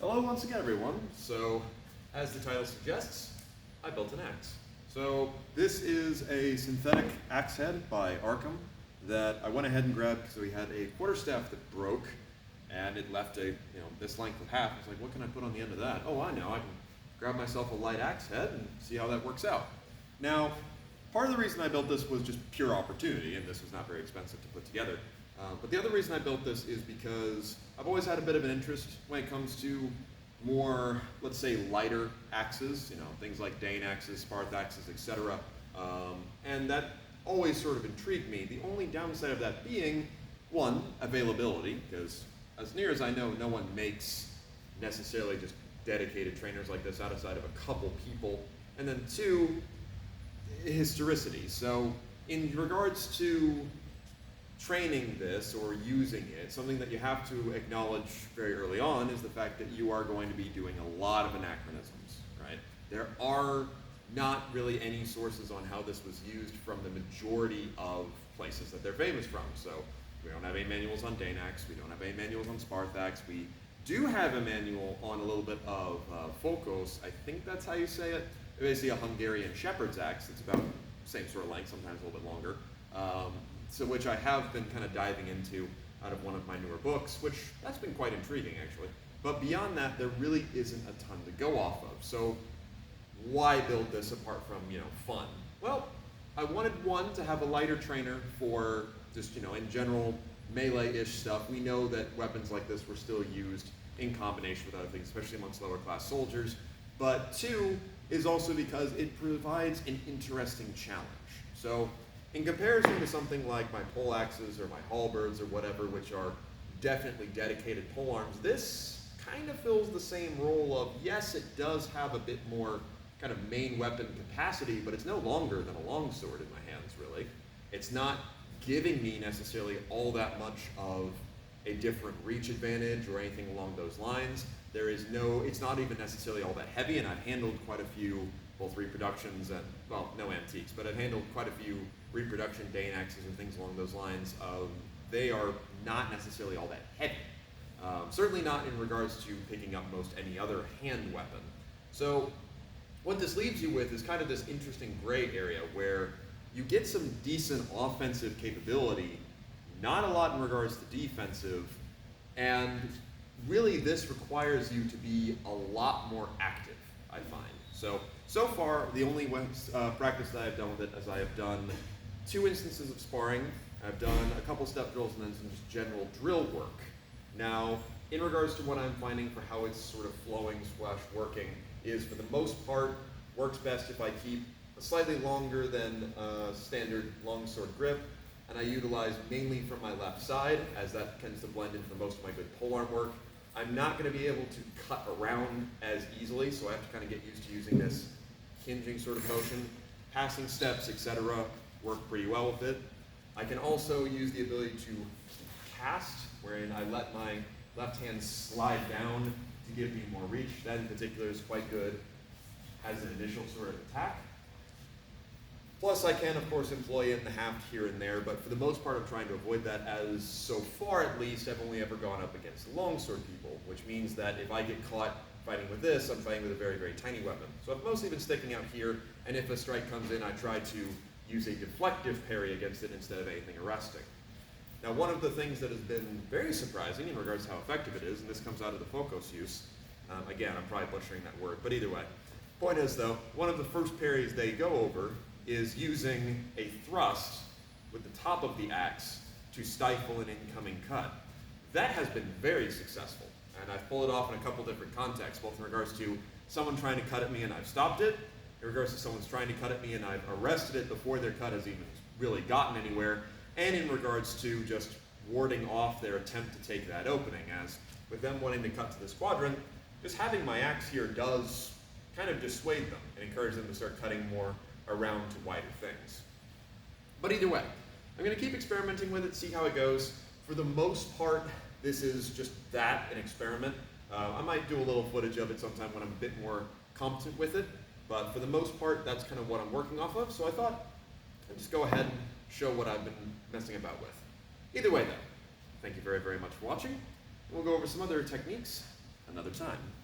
Hello once again, everyone. So, as the title suggests, I built an axe. So, this is a synthetic axe head by Arcem that I went ahead and grabbed because we had a quarterstaff that broke and it left this length of half. I was like, what can I put on the end of that? Oh, I know. I can grab myself a light axe head and see how that works out. Now, part of the reason I built this was just pure opportunity, and this was not very expensive to put together. But the other reason I built this is because I've always had a bit of an interest when it comes to more, let's say, lighter axes, things like Dane Axes, Axes, etc. And that always sort of intrigued me. The only downside of that being, one, availability, because as near as I know, no one makes necessarily just dedicated trainers like this outside of a couple people. And then two, historicity. So in regards to training this or using it, something that you have to acknowledge very early on is the fact that you are going to be doing a lot of anachronisms, right? There are not really any sources on how this was used from the majority of places that they're famous from. So we don't have any manuals on Dane Axe, we don't have any manuals on Axe. We do have a manual on a little bit of Fokos, I think that's how you say it. Basically a Hungarian shepherd's axe. It's about the same sort of length, sometimes a little bit longer. So which I have been kind of diving into out of one of my newer books, which that's been quite intriguing actually. But beyond that, there really isn't a ton to go off of. So why build this apart from, fun? Well, I wanted one to have a lighter trainer for just, in general melee-ish stuff. We know that weapons like this were still used in combination with other things, especially amongst lower class soldiers. But two is also because it provides an interesting challenge. So in comparison to something like my pole axes or my halberds or whatever, which are definitely dedicated pole arms, this kind of fills the same role of, yes, it does have a bit more kind of main weapon capacity, but it's no longer than a longsword in my hands, really. It's not giving me necessarily all that much of a different reach advantage or anything along those lines. It's not even necessarily all that heavy, and I've handled quite a few, both reproductions and, well, no antiques, but I've handled quite a few reproduction Dane Axes or things along those lines. They are not necessarily all that heavy. Certainly not in regards to picking up most any other hand weapon. So what this leaves you with is kind of this interesting gray area where you get some decent offensive capability, not a lot in regards to defensive, and really this requires you to be a lot more active, I find. So far, the only practice that I've done with it is I have done 2 instances of sparring, I've done a couple step drills, and then some just general drill work. Now, in regards to what I'm finding for how it's sort of flowing / working, is for the most part, works best if I keep a slightly longer than standard longsword grip, and I utilize mainly from my left side, as that tends to blend into most of my good polearm work. I'm not going to be able to cut around as easily, so I have to kind of get used to using this hinging sort of motion. Passing steps, etc. work pretty well with it. I can also use the ability to cast, wherein I let my left hand slide down to give me more reach. That in particular is quite good as an initial sort of attack. Plus I can, of course, employ it in the haft here and there, but for the most part I'm trying to avoid that, as so far at least I've only ever gone up against longsword people, which means that if I get caught fighting with this, I'm fighting with a very, very tiny weapon. So I've mostly been sticking out here, and if a strike comes in, I try to use a deflective parry against it instead of anything arresting. Now, one of the things that has been very surprising in regards to how effective it is, and this comes out of the Fokos use, again, I'm probably butchering that word, but either way. Point is though, one of the first parries they go over is using a thrust with the top of the axe to stifle an incoming cut. That has been very successful, and I've pulled it off in a couple different contexts, both in regards to someone trying to cut at me and I've stopped it, in regards to someone's trying to cut at me and I've arrested it before their cut has even really gotten anywhere, and in regards to just warding off their attempt to take that opening, as with them wanting to cut to this quadrant, just having my axe here does kind of dissuade them and encourage them to start cutting more around to wider things. But either way, I'm going to keep experimenting with it, see how it goes. For the most part, this is just that, an experiment. I might do a little footage of it sometime when I'm a bit more competent with it, but for the most part, that's kind of what I'm working off of, so I thought I'd just go ahead and show what I've been messing about with. Either way though, thank you very, very much for watching, and we'll go over some other techniques another time.